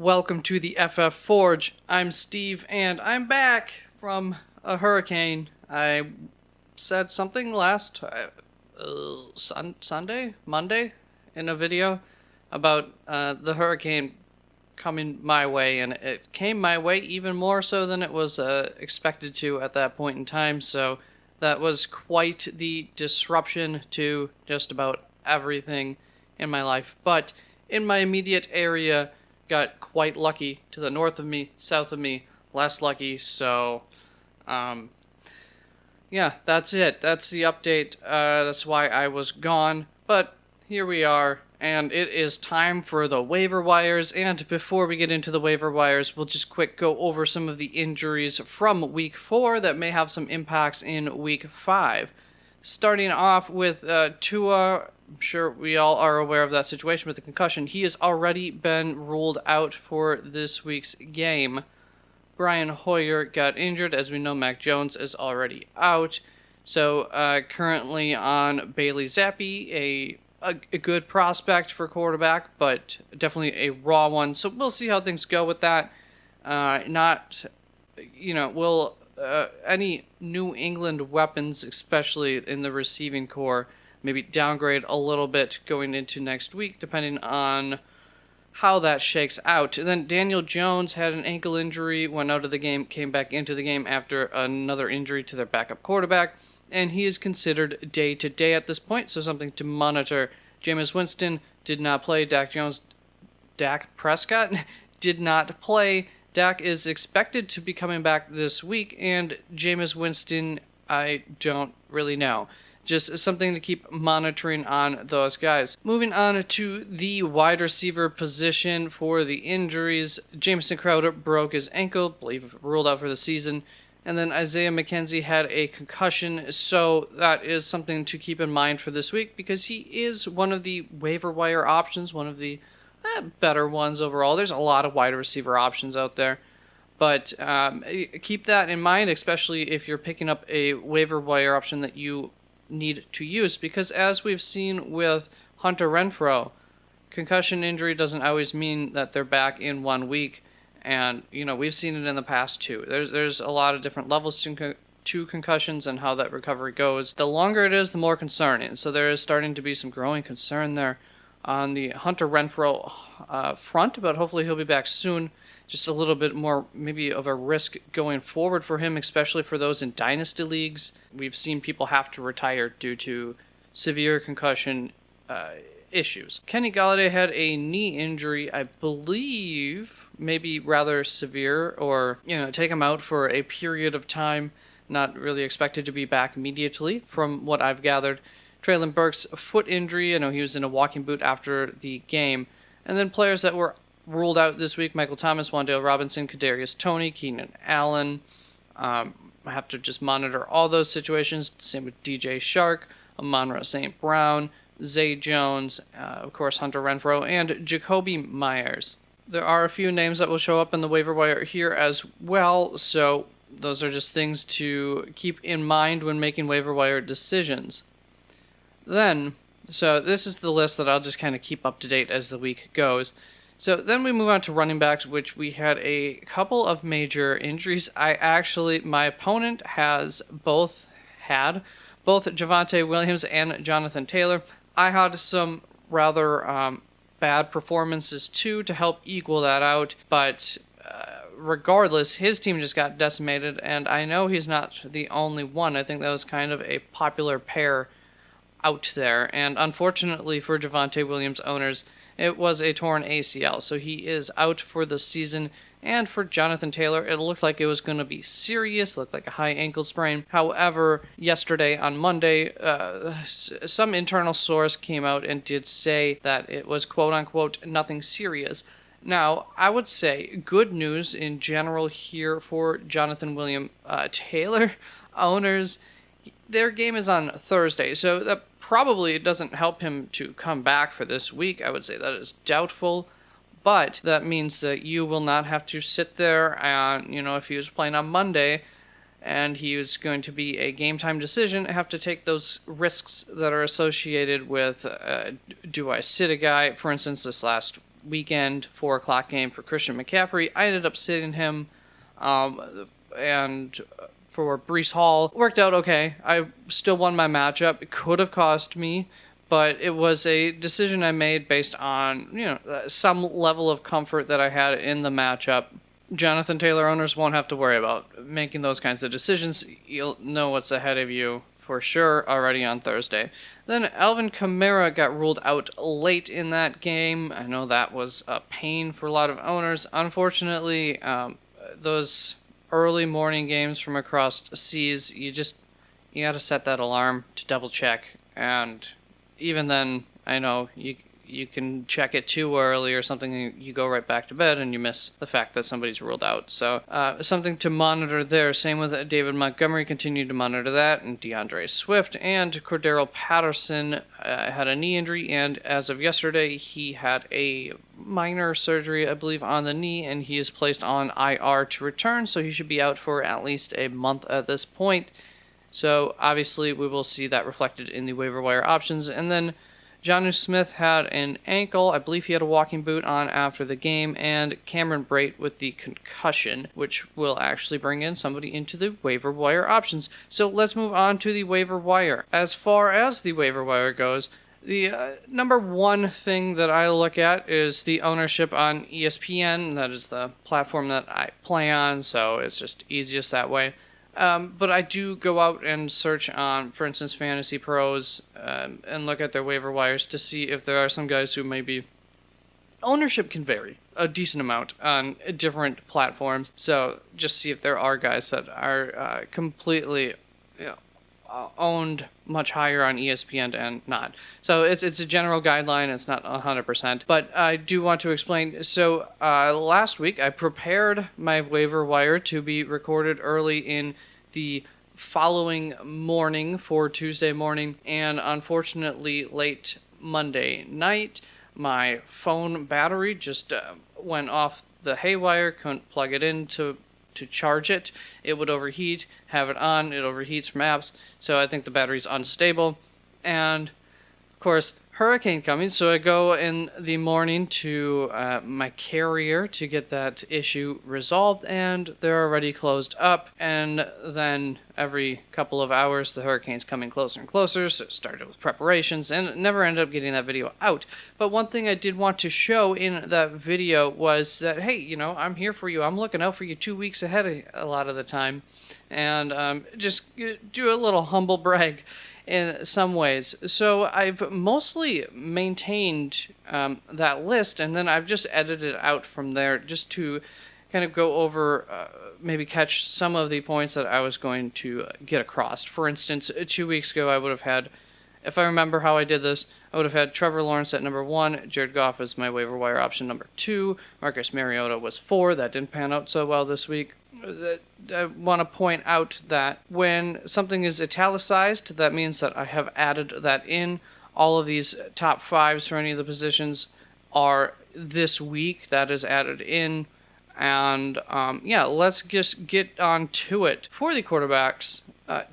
Welcome to the FF Forge. I'm Steve, and I'm back from a hurricane. I said something last Monday, in a video about the hurricane coming my way, and it came my way even more so than it was expected to at that point in time. So that was quite the disruption to just about everything in my life. But in my immediate area, got quite lucky. To the north of me, south of me, less lucky. So, yeah, that's it. That's the update. That's why I was gone. But here we are, and it is time for the waiver wires. And before we get into the waiver wires, we'll just quick go over some of the injuries from Week 4 that may have some impacts in Week 5. Starting off with Tua. I'm sure we all are aware of that situation with the concussion. He has already been ruled out for this week's game. Brian Hoyer got injured. As we know, Mac Jones is already out. So currently on Bailey Zappi, a good prospect for quarterback, but definitely a raw one. So we'll see how things go with that. Will any New England weapons, especially in the receiving core, maybe downgrade a little bit going into next week, depending on how that shakes out. And then Daniel Jones had an ankle injury, went out of the game, came back into the game after another injury to their backup quarterback, and he is considered day-to-day at this point, so something to monitor. Jameis Winston did not play. Dak Prescott did not play. Dak is expected to be coming back this week, and Jameis Winston, I don't really know. Just something to keep monitoring on those guys. Moving on to the wide receiver position for the injuries. Jamison Crowder broke his ankle, believe ruled out for the season. And then Isaiah McKenzie had a concussion, so that is something to keep in mind for this week because he is one of the waiver wire options, one of the better ones overall. There's a lot of wide receiver options out there. But keep that in mind, especially if you're picking up a waiver wire option that you need to use, because as we've seen with Hunter Renfrow, concussion injury doesn't always mean that they're back in 1 week, and we've seen it in the past too. There's a lot of different levels to concussions and how that recovery goes. The longer it is, the more concerning. So there is starting to be some growing concern there on the Hunter Renfrow front, but hopefully he'll be back soon. Just a little bit more maybe of a risk going forward for him, especially for those in dynasty leagues. We've seen people have to retire due to severe concussion issues. Kenny Golladay had a knee injury, I believe, maybe rather severe, or take him out for a period of time. Not really expected to be back immediately, from what I've gathered. Traylon Burks, a foot injury. I know he was in a walking boot after the game. And then players that were ruled out this week: Michael Thomas, Wan'Dale Robinson, Kadarius Toney, Keenan Allen. I have to just monitor all those situations. Same with DJ Shark, Amon-Ra St. Brown, Zay Jones, of course Hunter Renfrow, and Jacoby Myers. There are a few names that will show up in the waiver wire here as well, so those are just things to keep in mind when making waiver wire decisions. So this is the list that I'll just kind of keep up to date as the week goes. So then we move on to running backs, which we had a couple of major injuries. My opponent has both Javonte Williams and Jonathan Taylor. I had some rather bad performances too to help equal that out, but regardless, his team just got decimated, and I know he's not the only one. I think that was kind of a popular pair out there, and unfortunately for Javonte Williams owners, it was a torn ACL, so he is out for the season. And for Jonathan Taylor, it looked like it was going to be serious, looked like a high ankle sprain. However, yesterday on Monday, some internal source came out and did say that it was quote-unquote nothing serious. Now, I would say good news in general here for Jonathan William Taylor owners. Their game is on Thursday, so that probably doesn't help him to come back for this week. I would say that is doubtful, but that means that you will not have to sit there and, if he was playing on Monday and he was going to be a game time decision, have to take those risks that are associated with, do I sit a guy? For instance, this last weekend 4:00 game for Christian McCaffrey. I ended up sitting him, and for Breece Hall, worked out okay. I still won my matchup. It could have cost me, but it was a decision I made based on, some level of comfort that I had in the matchup. Jonathan Taylor owners won't have to worry about making those kinds of decisions. You'll know what's ahead of you for sure already on Thursday. Then Alvin Kamara got ruled out late in that game. I know that was a pain for a lot of owners. Unfortunately, those early morning games from across seas, you got to set that alarm to double check. And even then, I know you can check it too early or something, and you go right back to bed and you miss the fact that somebody's ruled out. So something to monitor there. Same with David Montgomery, continued to monitor that, and DeAndre Swift. And Cordero Patterson had a knee injury, and as of yesterday, he had a minor surgery, I believe, on the knee, and he is placed on IR to return, so he should be out for at least a month at this point. So obviously we will see that reflected in the waiver wire options. And then Jonnu Smith had an ankle. I believe he had a walking boot on after the game, and Cameron Brate with the concussion, which will actually bring in somebody into the waiver wire options. So let's move on to the waiver wire. As far as the waiver wire goes, the number one thing that I look at is the ownership on ESPN. That is the platform that I play on, so it's just easiest that way. But I do go out and search on, for instance, Fantasy Pros, and look at their waiver wires to see if there are some guys who maybe ownership can vary a decent amount on different platforms. So just see if there are guys that are completely owned much higher on ESPN and not. So it's a general guideline. It's not 100%. But I do want to explain. So last week I prepared my waiver wire to be recorded early in the following morning for Tuesday morning. And unfortunately, late Monday night, my phone battery just went off the haywire. Couldn't plug it in to charge it. It would overheat. Have it on, it overheats from apps. So I think the battery's unstable. And of course, hurricane coming. So I go in the morning to my carrier to get that issue resolved, and they're already closed up. And then every couple of hours, the hurricane's coming closer and closer. So it started with preparations and never ended up getting that video out. But one thing I did want to show in that video was that, hey, I'm here for you. I'm looking out for you 2 weeks ahead a lot of the time. And just do a little humble brag in some ways. So I've mostly maintained that list, and then I've just edited out from there just to kind of go over, maybe catch some of the points that I was going to get across. For instance, 2 weeks ago I would have had, if I remember how I did this, I would have had Trevor Lawrence at number 1, Jared Goff as my waiver wire option number 2, Marcus Mariota was 4. That didn't pan out so well this week. I want to point out that when something is italicized, that means that I have added that in. All of these top 5s for any of the positions are this week. That is added in. And let's just get on to it. For the quarterbacks,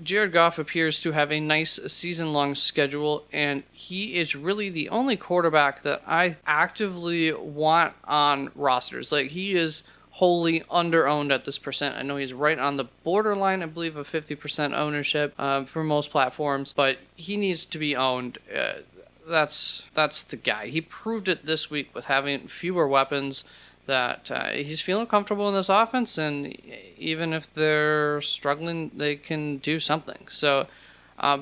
Jared Goff appears to have a nice season-long schedule, and he is really the only quarterback that I actively want on rosters. Like, he is wholly under-owned at this percent. I know he's right on the borderline, I believe, of 50% ownership for most platforms, but he needs to be owned. That's the guy. He proved it this week with having fewer weapons, that he's feeling comfortable in this offense, and even if they're struggling, they can do something. So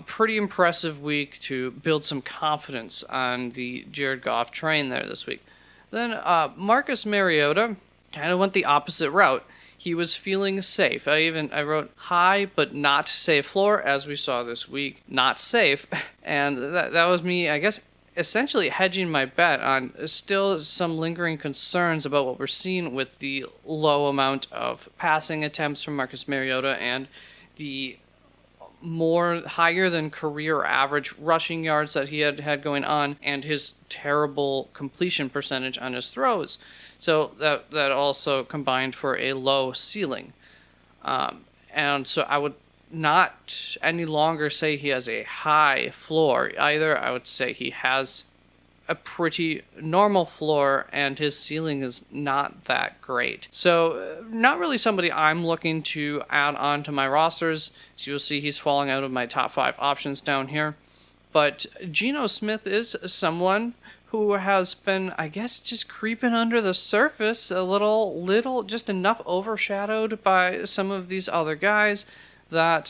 pretty impressive week to build some confidence on the Jared Goff train there this week. Then Marcus Mariota kind of went the opposite route. He was feeling safe. I wrote high but not safe floor, as we saw this week. Not safe. And that was me, I guess, essentially hedging my bet on still some lingering concerns about what we're seeing with the low amount of passing attempts from Marcus Mariota and the more higher than career average rushing yards that he had going on, and his terrible completion percentage on his throws. So that also combined for a low ceiling. And so I would not any longer say he has a high floor either. I would say he has a pretty normal floor, and his ceiling is not that great. So not really somebody I'm looking to add on to my rosters. So you'll see he's falling out of my top 5 options down here. But Geno Smith is someone who has been, I guess, just creeping under the surface a little, just enough overshadowed by some of these other guys that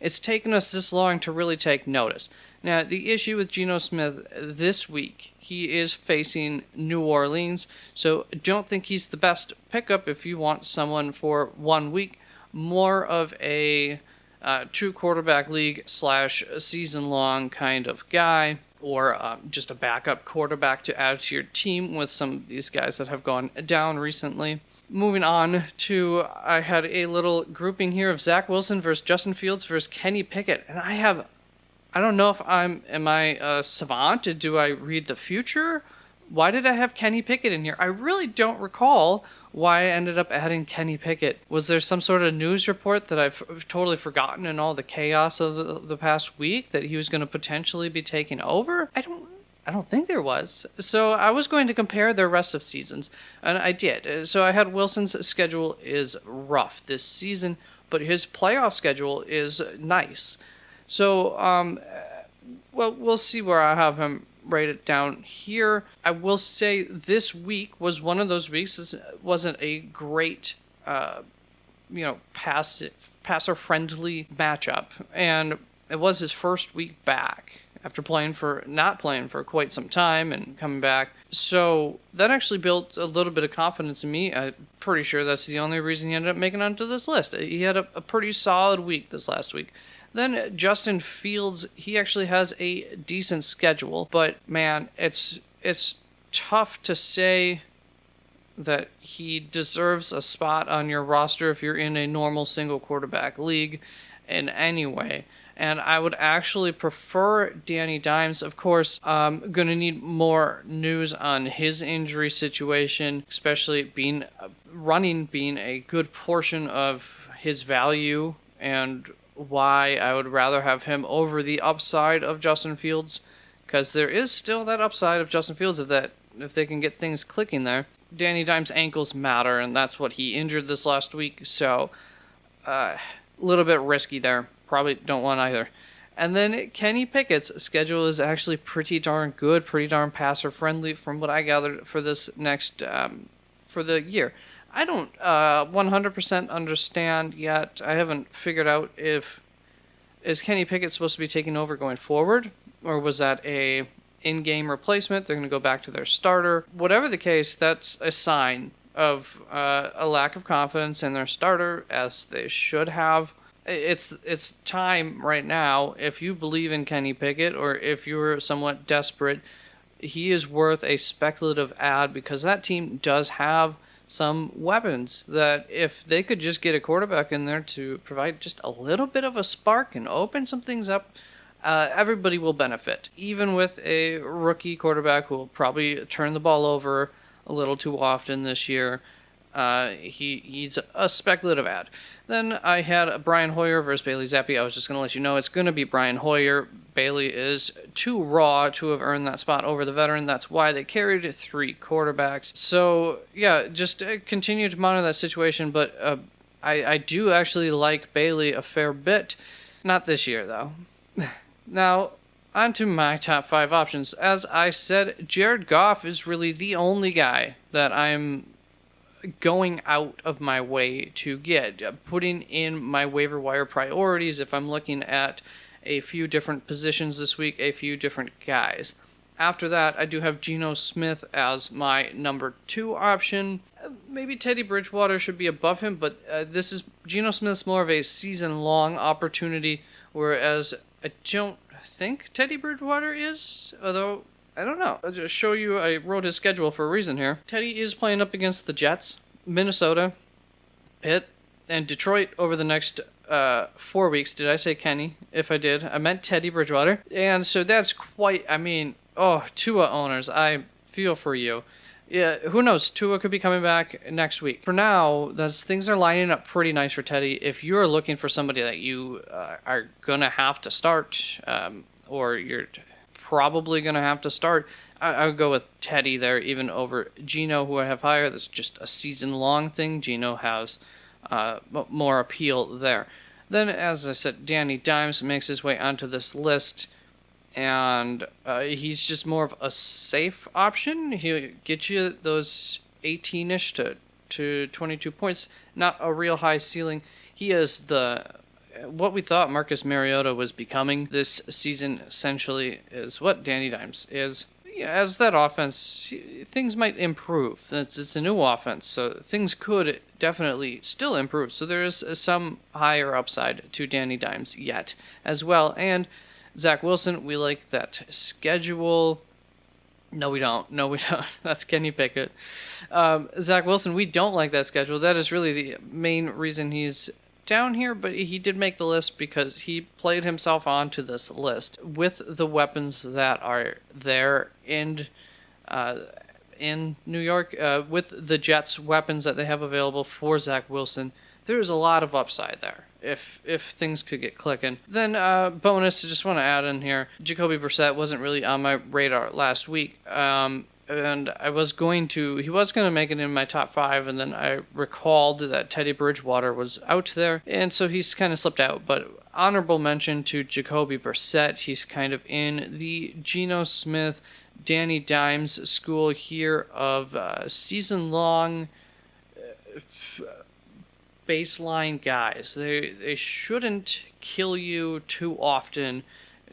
it's taken us this long to really take notice. Now, the issue with Geno Smith this week, he is facing New Orleans, so don't think he's the best pickup if you want someone for 1 week. More of a 2-quarterback league / season-long kind of guy, or just a backup quarterback to add to your team with some of these guys that have gone down recently. Moving on to, I had a little grouping here of Zach Wilson versus Justin Fields versus Kenny Pickett, and I don't know if am I a savant? Do I read the future? Why did I have Kenny Pickett in here? I really don't recall why I ended up adding Kenny Pickett. Was there some sort of news report that I've totally forgotten in all the chaos of the past week that he was going to potentially be taking over? I don't think there was. So I was going to compare their rest of seasons, and I did. So I had Wilson's schedule is rough this season, but his playoff schedule is nice. So, well, we'll see where I have him rated down here. I will say this week was one of those weeks. This wasn't a great, passer-friendly matchup, and it was his first week back after not playing for quite some time and coming back. So that actually built a little bit of confidence in me. I'm pretty sure that's the only reason he ended up making onto this list. He had a pretty solid week this last week. Then Justin Fields, he actually has a decent schedule, but man, it's tough to say that he deserves a spot on your roster if you're in a normal single quarterback league in any way. And I would actually prefer Danny Dimes. Of course, I'm going to need more news on his injury situation, especially running being a good portion of his value, and why I would rather have him over the upside of Justin Fields, because there is still that upside of Justin Fields if they can get things clicking there. Danny Dimes' ankles matter, and that's what he injured this last week, so a little bit risky there. Probably don't want either. And then Kenny Pickett's schedule is actually pretty darn good, pretty darn passer-friendly from what I gathered for this next, for the year. I don't 100% understand yet. I haven't figured out is Kenny Pickett supposed to be taking over going forward, or was that a in-game replacement? They're going to go back to their starter. Whatever the case, that's a sign of a lack of confidence in their starter, as they should have. It's time right now. If you believe in Kenny Pickett, or if you're somewhat desperate, he is worth a speculative add, because that team does have some weapons that if they could just get a quarterback in there to provide just a little bit of a spark and open some things up, everybody will benefit. Even with a rookie quarterback who will probably turn the ball over a little too often this year, he's a speculative add. Then I had Brian Hoyer versus Bailey Zappi. I was just going to let you know it's going to be Brian Hoyer. Bailey is too raw to have earned that spot over the veteran. That's why they carried 3 quarterbacks. So, yeah, just continue to monitor that situation. But I do actually like Bailey a fair bit. Not this year, though. Now, on to my top 5 options. As I said, Jared Goff is really the only guy that I'm going out of my way to get, putting in my waiver wire priorities if I'm looking at a few different positions this week, a few different guys. After that, I do have Geno Smith as my number 2 option. Maybe Teddy Bridgewater should be above him, but Geno Smith's more of a season-long opportunity, whereas I don't think Teddy Bridgewater is, although I don't know. I'll just show you, I wrote his schedule for a reason here. Teddy is playing up against the Jets, Minnesota, Pitt, and Detroit over the next 4 weeks. Did I say Kenny? If I did, I meant Teddy Bridgewater. And so that's Tua owners, I feel for you. Yeah, who knows? Tua could be coming back next week. For now, things are lining up pretty nice for Teddy. If you're looking for somebody that you are going to have to start, or you're probably going to have to start, I would go with Teddy there, even over Gino, who I have higher. That's just a season-long thing. Gino has more appeal there. Then, as I said, Danny Dimes makes his way onto this list, and he's just more of a safe option. He'll get you those 18-ish to 22 points, not a real high ceiling. He is what we thought Marcus Mariota was becoming this season, essentially, is what Danny Dimes is. Yeah, as that offense, things might improve. It's a new offense, so things could definitely still improve. So there is some higher upside to Danny Dimes yet as well. And Zach Wilson, we like that schedule. No, we don't. That's Kenny Pickett. Zach Wilson, we don't like that schedule. That is really the main reason he's down here, but he did make the list because he played himself onto this list with the weapons that are there in New York, with the Jets' weapons that they have available for Zach Wilson. There's a lot of upside there if things could get clicking. Then bonus, I just want to add in here, Jacoby Brissett wasn't really on my radar last week. And he was going to make it in my top 5, and then I recalled that Teddy Bridgewater was out there, and so he's kind of slipped out. But honorable mention to Jacoby Brissett. He's kind of in the Geno Smith, Danny Dimes school here of season-long baseline guys. They shouldn't kill you too often.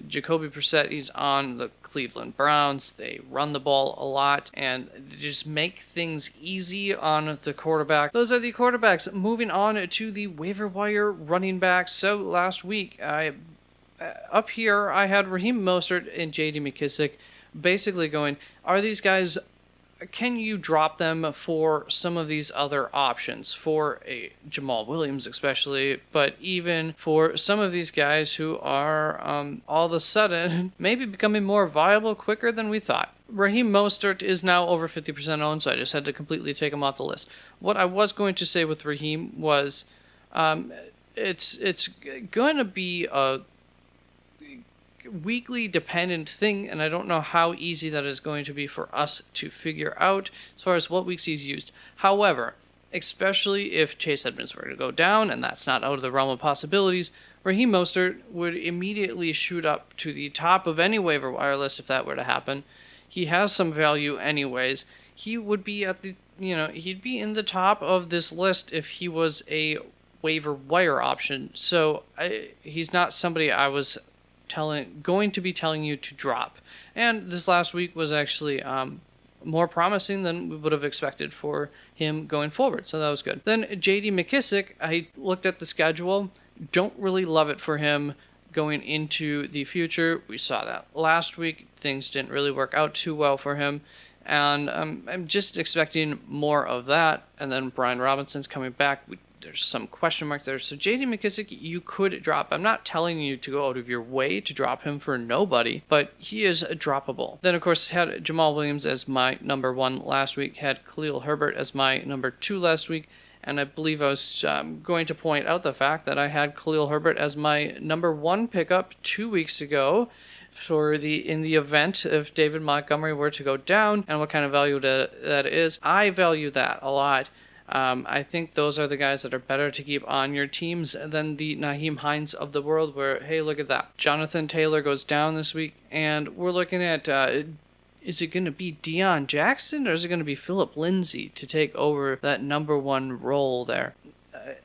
Jacoby Brissett, he's on the Cleveland Browns. They run the ball a lot and just make things easy on the quarterback. Those are the quarterbacks. Moving on to the waiver wire running backs. So last week, up here, I had Raheem Mostert and J.D. McKissic basically going, are these guys, can you drop them for some of these other options, for a Jamal Williams especially, but even for some of these guys who are all of a sudden maybe becoming more viable quicker than we thought. Raheem Mostert is now over 50% owned, so I just had to completely take him off the list. What I was going to say with Raheem was it's going to be a weekly dependent thing, and I don't know how easy that is going to be for us to figure out as far as what weeks he's used. However, especially if Chase Edmonds were to go down, and that's not out of the realm of possibilities, Raheem Mostert would immediately shoot up to the top of any waiver wire list if that were to happen. He has some value anyways. He would be he'd be in the top of this list if he was a waiver wire option. So he's not somebody I was going to be telling you to drop. And this last week was actually more promising than we would have expected for him going forward, so that was good. Then J.D. McKissic, I looked at the schedule, don't really love it for him going into the future. We saw that last week. Things didn't really work out too well for him, and I'm just expecting more of that. And then Brian Robinson's coming back. There's some question marks there. So J.D. McKissic, you could drop. I'm not telling you to go out of your way to drop him for nobody, but he is droppable. Then, of course, had Jamal Williams as my number 1 last week, had Khalil Herbert as my number 2 last week, and I believe I was going to point out the fact that I had Khalil Herbert as my number 1 pickup 2 weeks ago in the event if David Montgomery were to go down, and what kind of value that is. I value that a lot. I think those are the guys that are better to keep on your teams than the Nyheim Hines of the world, where, hey, look at that. Jonathan Taylor goes down this week, and we're looking at, is it going to be Deion Jackson, or is it going to be Philip Lindsay to take over that number 1 role there?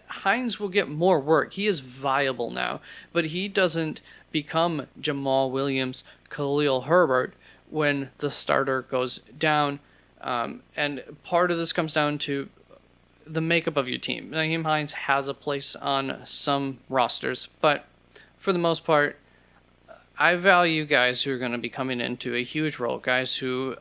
Hines will get more work. He is viable now, but he doesn't become Jamal Williams, Khalil Herbert when the starter goes down. And part of this comes down to the makeup of your team. Nyheim Hines has a place on some rosters, but for the most part, I value guys who are going to be coming into a huge role, guys who,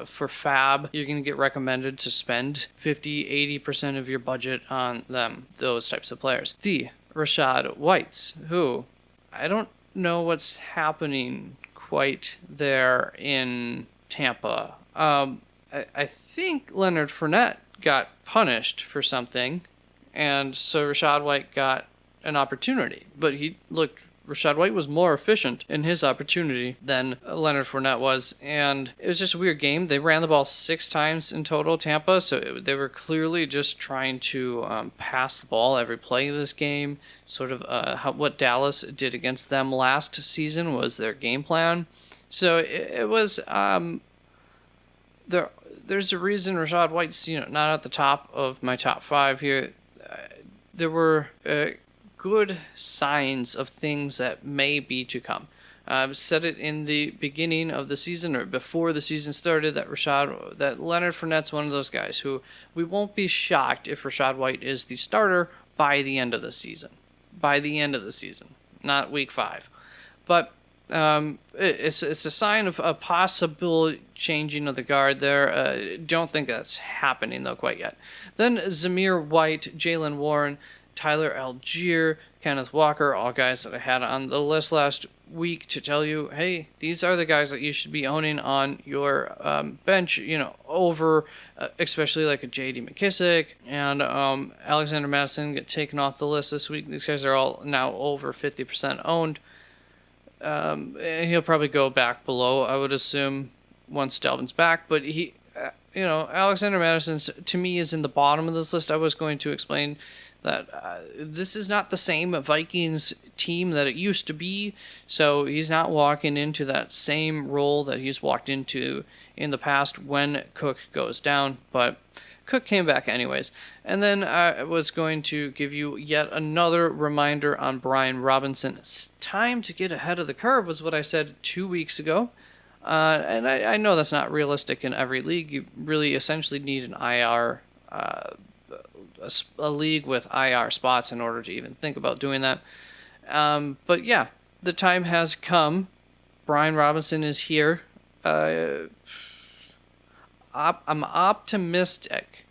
for fab, you're going to get recommended to spend 50-80% of your budget on them, those types of players. The Rachaad Whites, who I don't know what's happening quite there in Tampa. I think Leonard Fournette got punished for something, and so Rachaad White got an opportunity, but he looked Rachaad White was more efficient in his opportunity than Leonard Fournette was, and it was just a weird game. They ran the ball 6 times in total, Tampa, so they were clearly just trying to pass the ball every play of this game. Sort of what Dallas did against them last season was their game plan. So it was there's a reason Rachaad White's not at the top of my top 5 here. There were good signs of things that may be to come. I've said it in the beginning of the season or before the season started that Leonard Fournette's one of those guys who we won't be shocked if Rachaad White is the starter by the end of the season. By the end of the season, not week 5. But it's a sign of a possible changing of the guard there. Don't think that's happening though quite yet. Then Zamir White, Jaylen Warren, Tyler Algier, Kenneth Walker, all guys that I had on the list last week to tell you, hey, these are the guys that you should be owning on your bench, over especially like a J.D. McKissick and Alexander Mattison get taken off the list this week. These guys are all now over 50% owned. He'll probably go back below, I would assume, once Dalvin's back, but Alexander Mattison to me is in the bottom of this list. I was going to explain that this is not the same Vikings team that it used to be, so he's not walking into that same role that he's walked into in the past when Cook goes down, but Cook came back anyways. And then I was going to give you yet another reminder on Brian Robinson. It's time to get ahead of the curve was what I said 2 weeks ago. And I know that's not realistic in every league. You really essentially need an IR a league with IR spots in order to even think about doing that. But yeah, the time has come. Brian Robinson is here. I'm optimistic,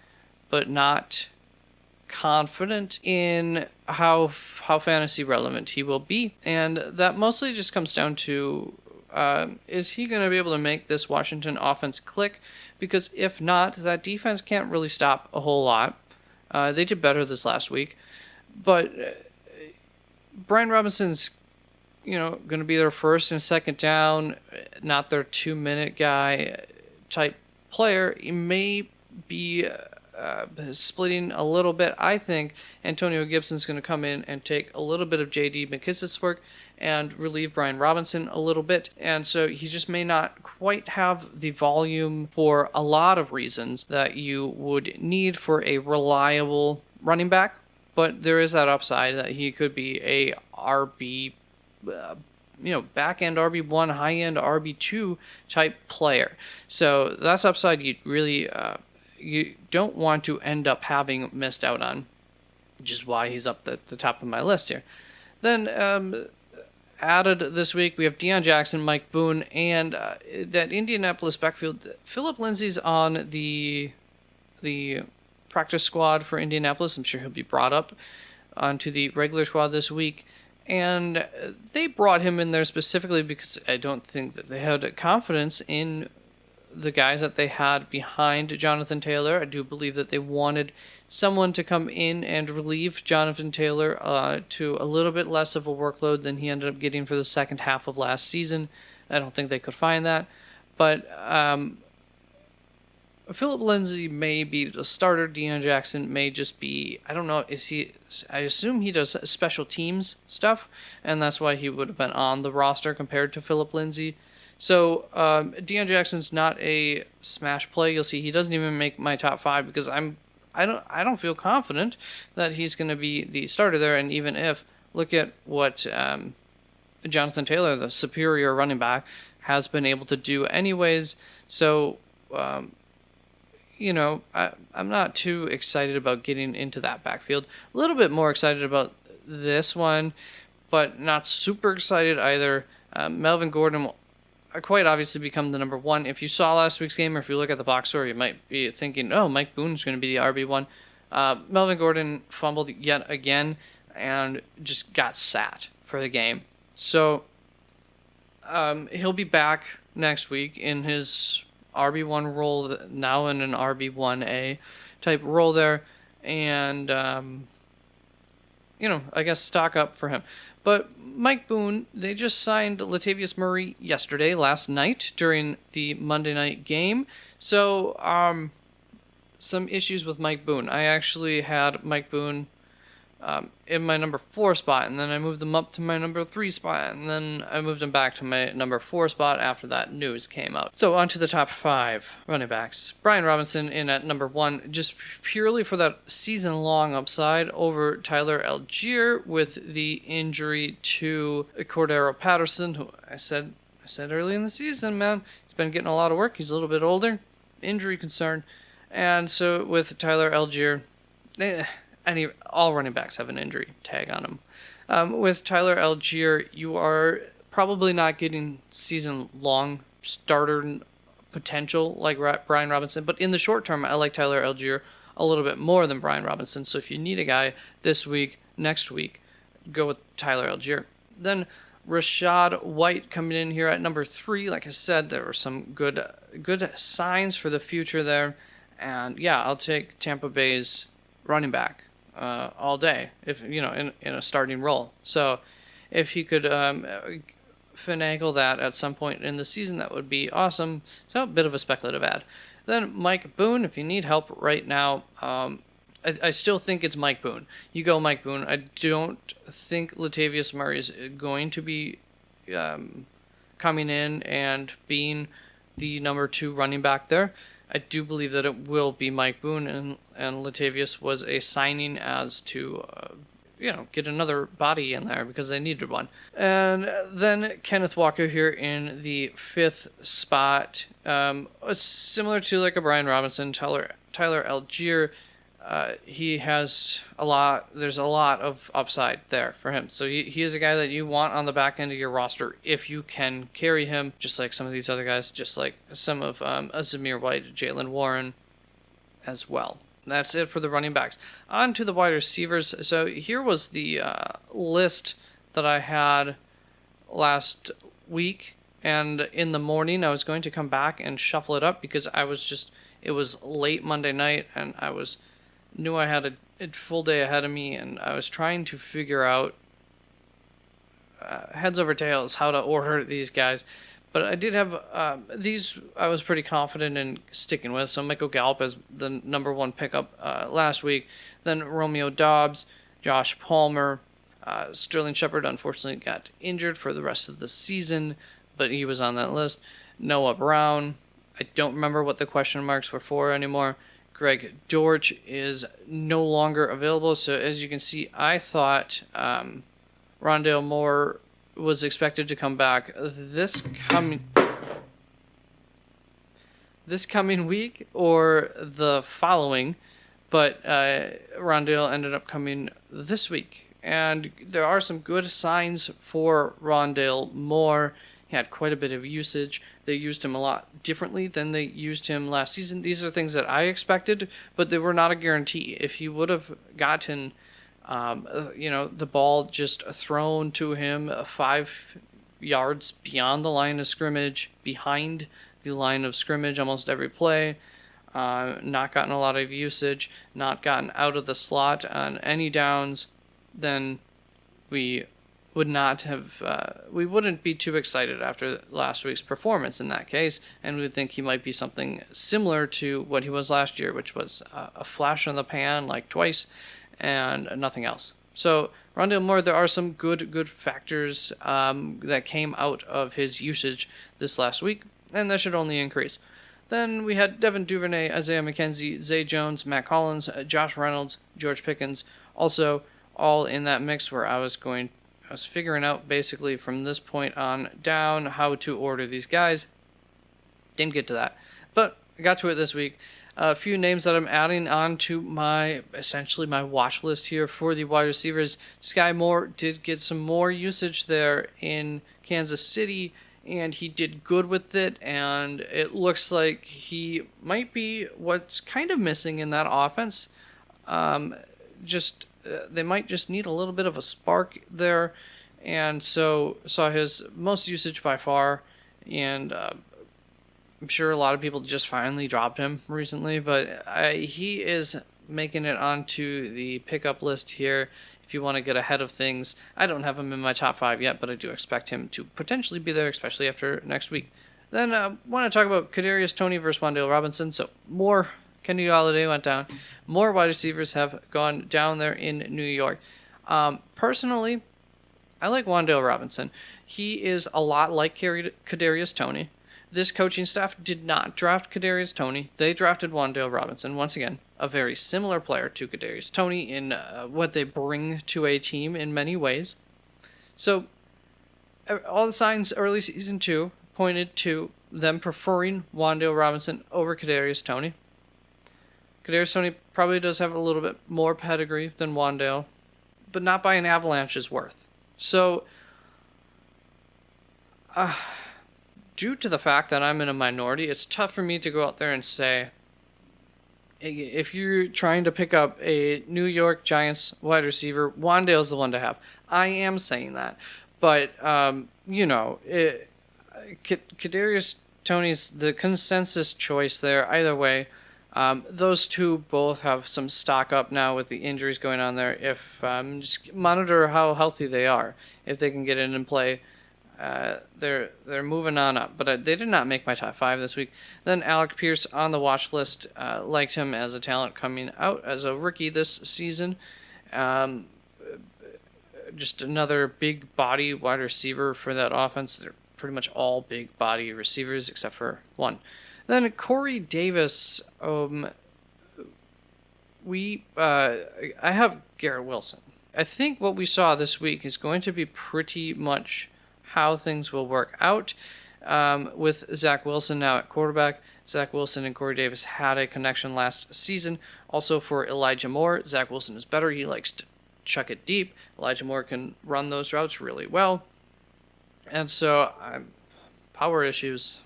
but not confident in how fantasy relevant he will be. And that mostly just comes down to, is he going to be able to make this Washington offense click? Because if not, that defense can't really stop a whole lot. They did better this last week, but Brian Robinson's, going to be their first and second down, not their 2-minute guy type player. He may be splitting a little bit. I think Antonio Gibson's going to come in and take a little bit of J.D. McKissick's work and relieve Brian Robinson a little bit. And so he just may not quite have the volume for a lot of reasons that you would need for a reliable running back. But there is that upside that he could be a RB, back-end RB1, high-end RB2 type player. So that's upside you really you don't want to end up having missed out on, which is why he's up at the top of my list here. Then added this week, we have Deion Jackson, Mike Boone, and that Indianapolis backfield. Philip Lindsay's on the practice squad for Indianapolis. I'm sure he'll be brought up onto the regular squad this week. And they brought him in there specifically because I don't think that they had confidence in the guys that they had behind Jonathan Taylor. I do believe that they wanted someone to come in and relieve Jonathan Taylor to a little bit less of a workload than he ended up getting for the second half of last season. I don't think they could find that. But Philip Lindsay may be the starter. Deion Jackson may just be, I don't know, I assume he does special teams stuff, and that's why he would have been on the roster compared to Philip Lindsay. So Deion Jackson's not a smash play. You'll see he doesn't even make my top 5 because I don't feel confident that he's going to be the starter there. And even if, look at what Jonathan Taylor, the superior running back, has been able to do anyways. So I'm not too excited about getting into that backfield. A little bit more excited about this one, but not super excited either. Melvin Gordon will quite obviously become the number 1. If you saw last week's game, or if you look at the box score, you might be thinking, oh, Mike Boone's going to be the RB1. Melvin Gordon fumbled yet again and just got sat for the game. So he'll be back next week in his RB1 role, now in an RB1A type role there. And, I guess stock up for him. But Mike Boone, they just signed Latavius Murray last night during the Monday night game. So, some issues with Mike Boone. I actually had Mike Boone in my number 4 spot, and then I moved him up to my number 3 spot, and then I moved him back to my number 4 spot after that news came out. So on to the top 5 running backs. Brian Robinson in at number 1, just purely for that season-long upside over Tyler Algier with the injury to Cordero Patterson, who I said early in the season, man, he's been getting a lot of work. He's a little bit older, injury concern, and so with Tyler Algier, all running backs have an injury tag on them. With Tyler Algier, you are probably not getting season-long starter potential like Brian Robinson, but in the short term, I like Tyler Algier a little bit more than Brian Robinson. So if you need a guy this week, next week, go with Tyler Algier. Then Rachaad White coming in here at number 3. Like I said, there were some good signs for the future there, and yeah, I'll take Tampa Bay's running back all day, if in a starting role. So if he could finagle that at some point in the season, that would be awesome. So a bit of a speculative ad. Then Mike Boone, if you need help right now, I still think it's Mike Boone. You go Mike Boone. I don't think Latavius Murray is going to be coming in and being the number 2 running back there. I do believe that it will be Mike Boone, and Latavius was a signing as to, get another body in there because they needed one. And then Kenneth Walker here in the 5th spot. Similar to like a Brian Robinson, Tyler Algier. He has there's a lot of upside there for him. So he is a guy that you want on the back end of your roster if you can carry him, just like some of these other guys, just like some of Zamir White, Jaylen Warren as well. That's it for the running backs. On to the wide receivers. So here was the list that I had last week, and in the morning I was going to come back and shuffle it up because it was late Monday night, and I knew I had a full day ahead of me, and I was trying to figure out heads over tails how to order these guys. But I did have these I was pretty confident in sticking with. So Michael Gallup as the number 1 pickup last week. Then Romeo Doubs, Josh Palmer, Sterling Shepard unfortunately got injured for the rest of the season, but he was on that list. Noah Brown, I don't remember what the question marks were for anymore. Greg Dortch is no longer available. So as you can see, I thought Rondale Moore was expected to come back this coming week or the following, but Rondale ended up coming this week. And there are some good signs for Rondale Moore. He had quite a bit of usage. They used him a lot differently than they used him last season. These are things that I expected, but they were not a guarantee. If he would have gotten, the ball just thrown to him 5 yards beyond the line of scrimmage, behind the line of scrimmage almost every play, not gotten a lot of usage, not gotten out of the slot on any downs, then we wouldn't be too excited after last week's performance in that case, and we would think he might be something similar to what he was last year, which was a flash in the pan like twice and nothing else. So Rondale Moore, there are some good factors that came out of his usage this last week, and that should only increase. Then we had Devin Duvernay, Isaiah McKenzie, Zay Jones, Matt Collins, Josh Reynolds, George Pickens, also all in that mix where I was figuring out basically from this point on down how to order these guys. Didn't get to that, but I got to it this week. A few names that I'm adding on to my watch list here for the wide receivers. Sky Moore did get some more usage there in Kansas City, and he did good with it, and it looks like he might be what's kind of missing in that offense. They might just need a little bit of a spark there, and so saw his most usage by far, and I'm sure a lot of people just finally dropped him recently, but he is making it onto the pickup list here if you want to get ahead of things. I don't have him in my top 5 yet, but I do expect him to potentially be there, especially after next week. Then I want to talk about Kadarius Toney versus Wan'Dale Robinson. So more Kenny Golladay went down. More wide receivers have gone down there in New York. Personally, I like Wan'Dale Robinson. He is a lot like Kadarius Toney. This coaching staff did not draft Kadarius Toney. They drafted Wan'Dale Robinson. Once again, a very similar player to Kadarius Toney in what they bring to a team in many ways. So, all the signs early season 2 pointed to them preferring Wan'Dale Robinson over Kadarius Toney. Kadarius Toney probably does have a little bit more pedigree than Wan'Dale, but not by an avalanche's worth. So, due to the fact that I'm in a minority, it's tough for me to go out there and say, if you're trying to pick up a New York Giants wide receiver, Wan'Dale's the one to have. I am saying that. But, Kadarius Toney's the consensus choice there. Either way, those two both have some stock up now with the injuries going on there. If just monitor how healthy they are. If they can get in and play, they're moving on up. But they did not make my top 5 this week. Then Alec Pierce on the watch list. Liked him as a talent coming out as a rookie this season. Just another big body wide receiver for that offense. They're pretty much all big body receivers except for one. Then Corey Davis. I have Garrett Wilson. I think what we saw this week is going to be pretty much how things will work out with Zach Wilson now at quarterback. Zach Wilson and Corey Davis had a connection last season. Also for Elijah Moore, Zach Wilson is better. He likes to chuck it deep. Elijah Moore can run those routes really well. And so, power issues,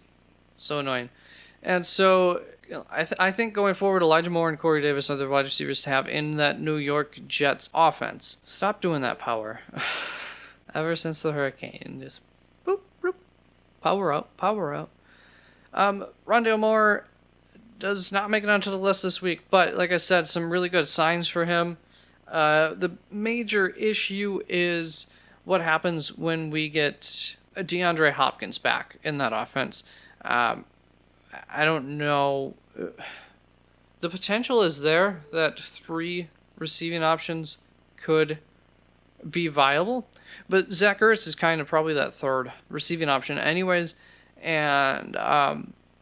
so annoying. And so, I think going forward, Elijah Moore and Corey Davis are the wide receivers to have in that New York Jets offense. Stop doing that power. Ever since the hurricane, just boop, boop, power out, power out. Rondale Moore does not make it onto the list this week, but like I said, some really good signs for him. The major issue is what happens when we get DeAndre Hopkins back in that offense. I don't know. The potential is there that 3 receiving options could be viable, but Zach Ertz is kind of probably that 3rd receiving option anyways, and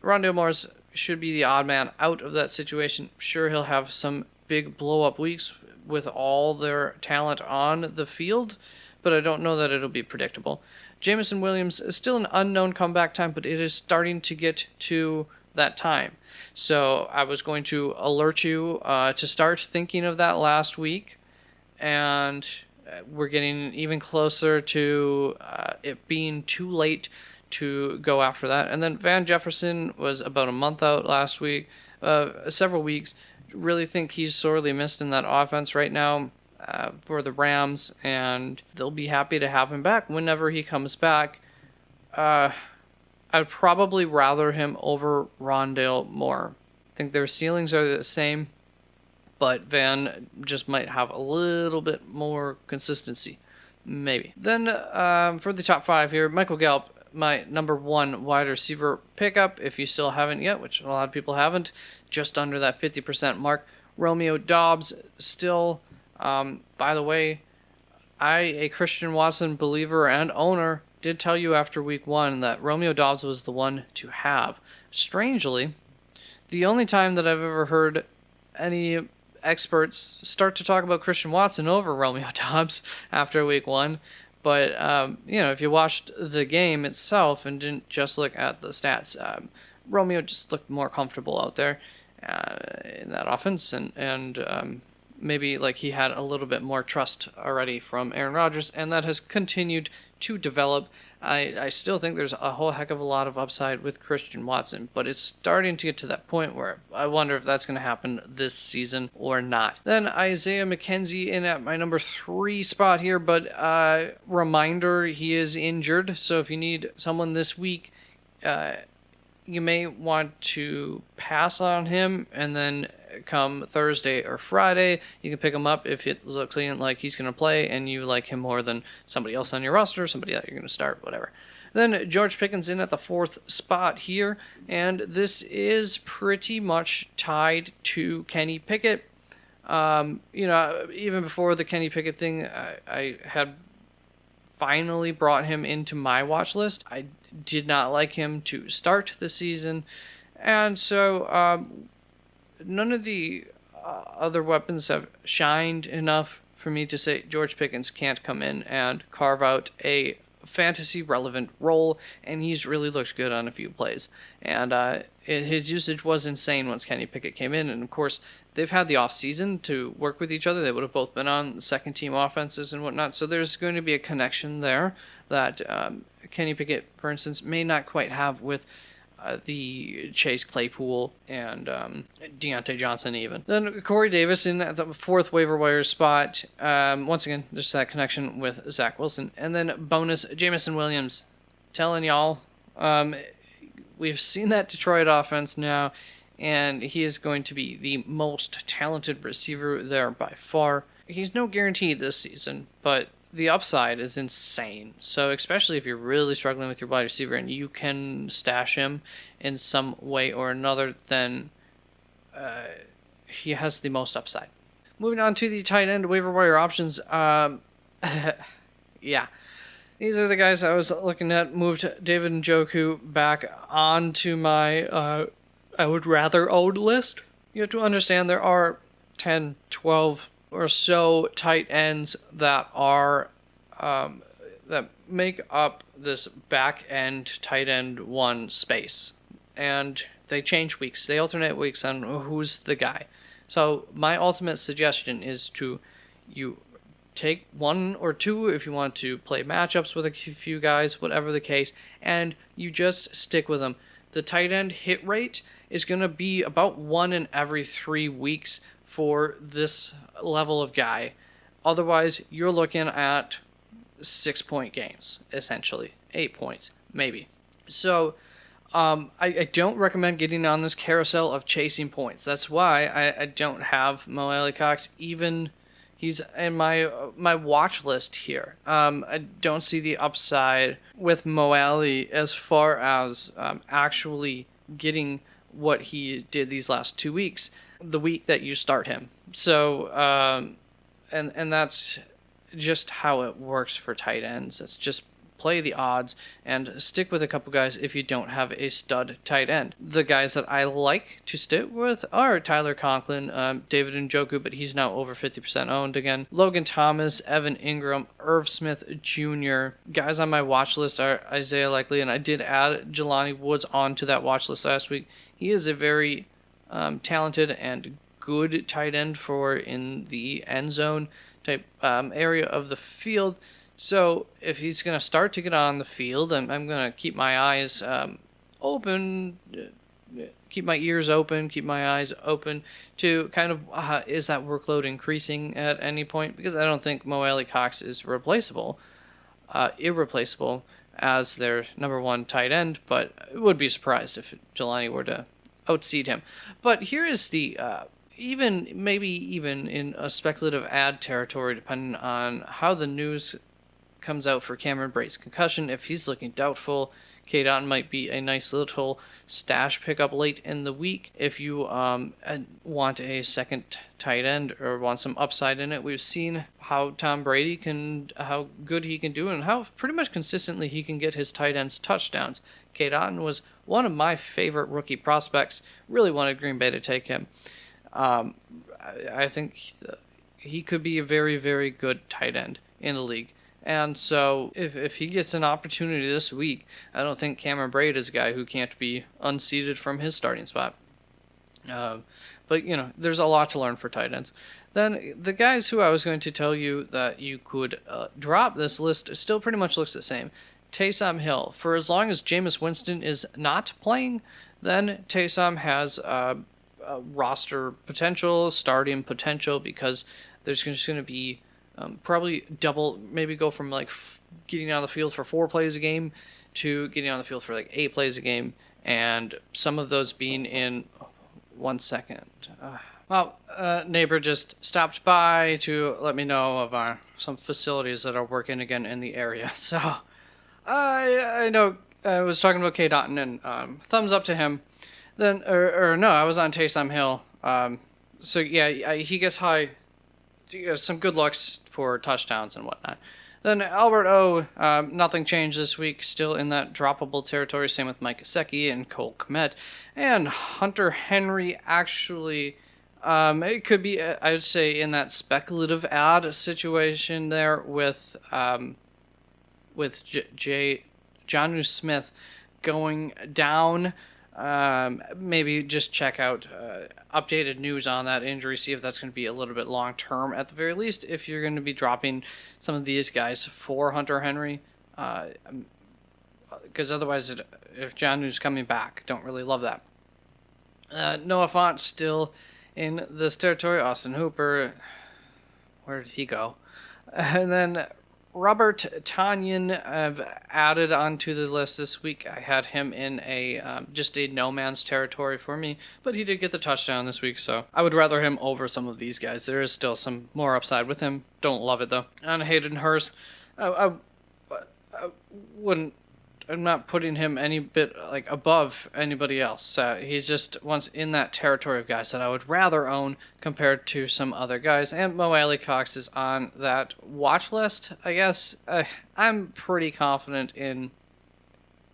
Rondale Morris should be the odd man out of that situation. Sure, he'll have some big blow-up weeks with all their talent on the field, but I don't know that it'll be predictable. Jameson Williams is still an unknown comeback time, but it is starting to get to that time. So I was going to alert you to start thinking of that last week, and we're getting even closer to it being too late to go after that. And then Van Jefferson was about a month out last week, several weeks. Really think he's sorely missed in that offense right now for the Rams, and they'll be happy to have him back whenever he comes back. I'd probably rather him over Rondale Moore. I think their ceilings are the same, but Van just might have a little bit more consistency. Maybe. Then for the top 5 here, Michael Gallup, my number 1 wide receiver pickup, if you still haven't yet, which a lot of people haven't, just under that 50% mark. Romeo Doubs still, by the way, a Christian Watson believer and owner, did tell you after week 1 that Romeo Doubs was the one to have. Strangely, the only time that I've ever heard any experts start to talk about Christian Watson over Romeo Doubs after week 1. But, if you watched the game itself and didn't just look at the stats, Romeo just looked more comfortable out there in that offense. And maybe like he had a little bit more trust already from Aaron Rodgers, and that has continued to develop. I still think there's a whole heck of a lot of upside with Christian Watson, but it's starting to get to that point where I wonder if that's going to happen this season or not. Then Isaiah McKenzie in at my number 3 spot here, but reminder, he is injured, so if you need someone this week, you may want to pass on him, and then come Thursday or Friday, you can pick him up if it looks like he's going to play and you like him more than somebody else on your roster, somebody that you're going to start, whatever. Then George Pickens in at the 4th spot here, and this is pretty much tied to Kenny Pickett. Even before the Kenny Pickett thing, I had finally brought him into my watch list. I did not like him to start the season, and so none of the other weapons have shined enough for me to say George Pickens can't come in and carve out a fantasy relevant role, and he's really looked good on a few plays. And his usage was insane once Kenny Pickett came in, and of course they've had the off season to work with each other. They would have both been on second team offenses and whatnot, so there's going to be a connection there that Kenny Pickett, for instance, may not quite have with the Chase Claypool and Deontay Johnson even. Then Corey Davis in at the 4th waiver wire spot. Once again, just that connection with Zach Wilson. And then bonus, Jameson Williams. Telling y'all, we've seen that Detroit offense now, and he is going to be the most talented receiver there by far. He's no guarantee this season, but the upside is insane. So especially if you're really struggling with your wide receiver and you can stash him in some way or another, then he has the most upside. Moving on to the tight end waiver wire options. Yeah. These are the guys I was looking at. Moved David Njoku back onto my I would rather own list. You have to understand there are 10, 12 or so tight ends that are that make up this back end tight end 1 space, and they change weeks. They alternate weeks on who's the guy. So my ultimate suggestion is you take 1 or 2 if you want to play matchups with a few guys, whatever the case, and you just stick with them. The tight end hit rate is going to be about 1 in every 3 weeks for this level of guy. Otherwise, you're looking at 6-point games, essentially. 8 points, maybe. So, I don't recommend getting on this carousel of chasing points. That's why I don't have Mo Alley-Cox. Even he's in my watch list here. I don't see the upside with Mo Alley as far as actually getting what he did these last 2 weeks, the week that you start him. So, and that's just how it works for tight ends. It's just play the odds and stick with a couple guys if you don't have a stud tight end. The guys that I like to stick with are Tyler Conklin, David Njoku, but he's now over 50% owned again, Logan Thomas, Evan Ingram, Irv Smith Jr. Guys on my watch list are Isaiah Likely, and I did add Jelani Woods onto that watch list last week. He is a very talented and good tight end for in the end zone type area of the field. So if he's going to start to get on the field, I'm going to keep my eyes open, keep my ears open, keep my eyes open to kind of is that workload increasing at any point? Because I don't think Mo Alley-Cox is irreplaceable as their number 1 tight end, but I would be surprised if Jelani were to outseed him. But here is the even in a speculative ad territory, depending on how the news comes out for Cameron Brate's concussion. If he's looking doubtful, K-Dot might be a nice little stash pickup late in the week. If you want a second tight end or want some upside in it, we've seen how Tom Brady how good he can do and how pretty much consistently he can get his tight ends touchdowns. K-Dot was one of my favorite rookie prospects. Really wanted Green Bay to take him. I think he could be a very, very good tight end in the league. And so if he gets an opportunity this week, I don't think Cameron Brate is a guy who can't be unseated from his starting spot. But, there's a lot to learn for tight ends. Then the guys who I was going to tell you that you could drop this list still pretty much looks the same. Taysom Hill. For as long as Jameis Winston is not playing, then Taysom has roster potential, starting potential, because there's just going to be probably double, maybe go from like getting on the field for 4 plays a game to getting on the field for like 8 plays a game, and some of those being in 1 second. Neighbor just stopped by to let me know of some facilities that are working again in the area. So I know I was talking about K. Dotton, and thumbs up to him. Then, or no, I was on Taysom Hill. So yeah, he gets high, some good looks for touchdowns and whatnot. Then Albert O, nothing changed this week, still in that droppable territory. Same with Mike Gesicki and Cole Kmet. And Hunter Henry actually, it could be, I would say, in that speculative ad situation there with Jonnu Smith going down. Maybe just check out updated news on that injury, see if that's going to be a little bit long term at the very least, if you're going to be dropping some of these guys for Hunter Henry, because otherwise, if Jonnu's coming back, don't really love that. Noah Fant still in this territory. Austin Hooper, where did he go? And then Robert Tonyan I've added onto the list this week. I had him in just a no man's territory for me, but he did get the touchdown this week, so I would rather him over some of these guys. There is still some more upside with him. Don't love it though. On Hayden Hurst, I wouldn't. I'm not putting him any bit above anybody else. He's just once in that territory of guys that I would rather own compared to some other guys. And Mo Alley Cox is on that watch list, I guess. I'm pretty confident in.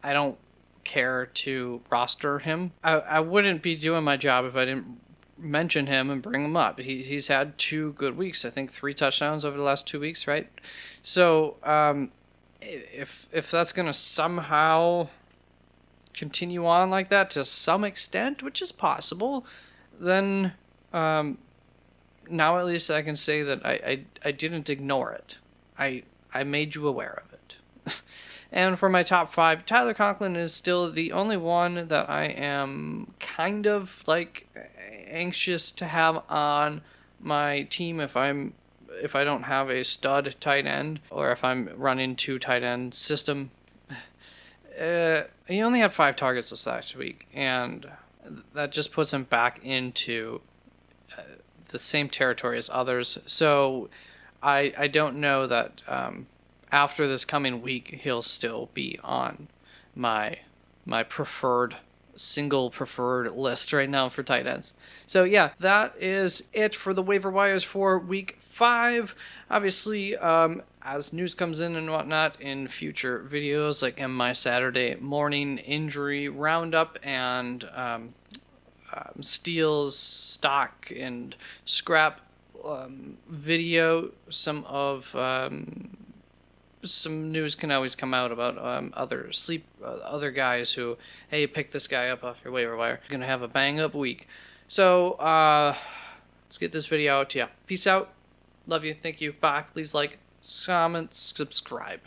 I don't care to roster him. I wouldn't be doing my job if I didn't mention him and bring him up. He's had 2 good weeks. I think 3 touchdowns over the last 2 weeks, right? So. If that's going to somehow continue on like that to some extent, which is possible, then now at least I can say that I didn't ignore it. I made you aware of it. And for my top 5, Tyler Conklin is still the only one that I am kind of anxious to have on my team if I don't have a stud tight end, or if I'm running 2 tight end system. He only had 5 targets this last week, and that just puts him back into the same territory as others. So I don't know that after this coming week he'll still be on my preferred list right now for tight ends. So yeah, that is it for the waiver wires for week 5. Obviously, as news comes in and whatnot in future videos, like in my Saturday morning injury roundup and steals, stock, and scrap video, some news can always come out about other guys who, hey, pick this guy up off your waiver wire. You're gonna have a bang up week. So let's get this video out to you. Peace out. Love you. Thank you. Bye. Please like, comment, subscribe.